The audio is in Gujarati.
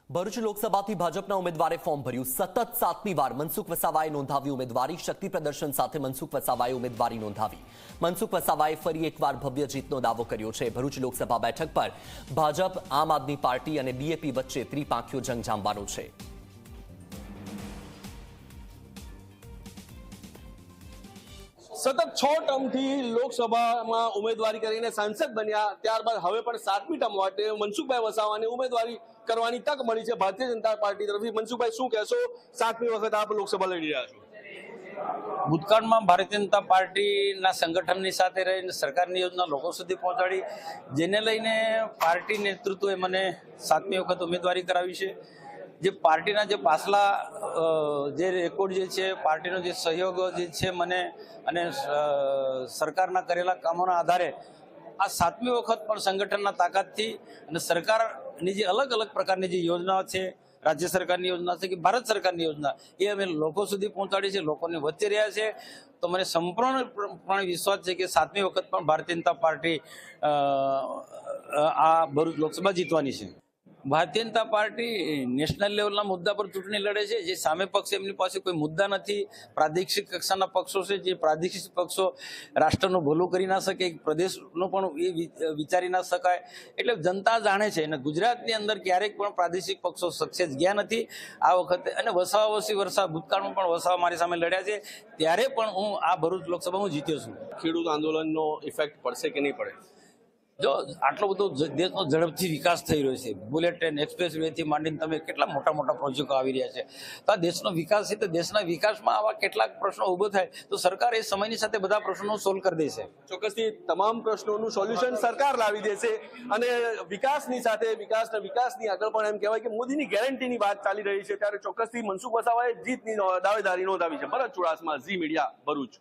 ભરૂચ લોકસભાથી ભાજપના ઉમેદવારે ફોર્મ ભર્યું। સતત 7મી વાર મનસુખ વસાવાએ નોંધાવી ઉમેદવારી। શક્તિ પ્રદર્શન સાથે મનસુખ વસાવાએ ઉમેદવારી નોંધાવી। મનસુખ વસાવાએ ફરી એકવાર ભવ્ય જીતનો દાવો કર્યો છે। ભરૂચ લોકસભા બેઠક પર ભાજપ, આમ આદમી પાર્ટી અને બીએપી વચ્ચે ત્રિપાંખીયો જંગ જામવાનો છે। સતત 6 ટર્મથી લોકસભામાં ઉમેદવારી કરીને સાંસદ બન્યા, ત્યારબાદ હવે પણ 7મી ટર્મ માટે મનસુખભાઈ વસાવાને ઉમેદવારી કરવાની તક મળી છે ભારતીય જનતા પાર્ટી તરફથી। મનસુખભાઈ, શું કહેશો? 7મી વખત આપ લોકસભા લડી રહ્યા છો। ભૂતકાળમાં ભારતીય જનતા પાર્ટીના સંગઠનની સાથે રહીને સરકારની યોજના લોકો સુધી પહોંચાડી, જેને લઈને પાર્ટી નેતૃત્વએ મને 7મી વખત ઉમેદવારી કરાવી છે। જે પાર્ટીના જે પાછલા જે રેકોર્ડ જે છે, પાર્ટીનો જે સહયોગ જે છે મને અને સરકારના કરેલા કામોના આધારે આ 7મી વખત પણ સંગઠનના તાકાતથી અને સરકારની જે અલગ અલગ પ્રકારની જે યોજનાઓ છે, રાજ્ય સરકારની યોજના છે કે ભારત સરકારની યોજના, એ અમે લોકો સુધી પહોંચાડી છે, લોકોની વચ્ચે રહ્યા છે। તો મને સંપૂર્ણપણે વિશ્વાસ છે કે 7મી વખત પણ ભારતીય જનતા પાર્ટી આ ભરૂચ લોકસભા જીતવાની છે। ભારતીય જનતા પાર્ટી નેશનલ લેવલના મુદ્દા પર ચૂંટણી લડે છે। જે સામે પક્ષ, એમની પાસે કોઈ મુદ્દા નથી। પ્રાદેશિક કક્ષાના પક્ષો છે, જે પ્રાદેશિક પક્ષો રાષ્ટ્રનું ભલું કરી ના શકે, પ્રદેશનું પણ એ વિચારી ના શકાય। એટલે જનતા જાણે છે અને ગુજરાતની અંદર ક્યારેક પણ પ્રાદેશિક પક્ષો સક્સેસ ગયા નથી આ વખતે। અને વસા ભૂતકાળમાં પણ વસાવા મારી સામે લડ્યા છે, ત્યારે પણ હું આ ભરૂચ લોકસભા હું જીત્યો છું। ખેડૂત આંદોલનનો ઇફેક્ટ પડશે કે નહીં પડે? જો આટલો બધો દેશનો ઝડપથી વિકાસ થઈ રહ્યો છે, બુલેટ ટ્રેન, એક્સપ્રેસ વેથી માંડીને તમે કેટલા મોટા મોટા પ્રોજેક્ટો આવી રહ્યા છે, તો આ દેશનો વિકાસ છે। તો દેશના વિકાસમાં આવા કેટલાક પ્રશ્નો ઊભો થાય તો સરકાર એ સમયની સાથે બધા પ્રશ્નો સોલ્વ કરી દેશે। ચોક્કસથી તમામ પ્રશ્નોનું સોલ્યુશન સરકાર લાવી દેશે અને વિકાસની સાથે વિકાસની આગળ પણ એમ કહેવાય કે મોદીની ગેરંટીની વાત ચાલી રહી છે, ત્યારે ચોક્કસથી મનસુખ વસાવાએ જીતની દાવેદારી નોંધાવી છે। ભરત ચુડાસમા, ઝી મીડિયા, ભરૂચ।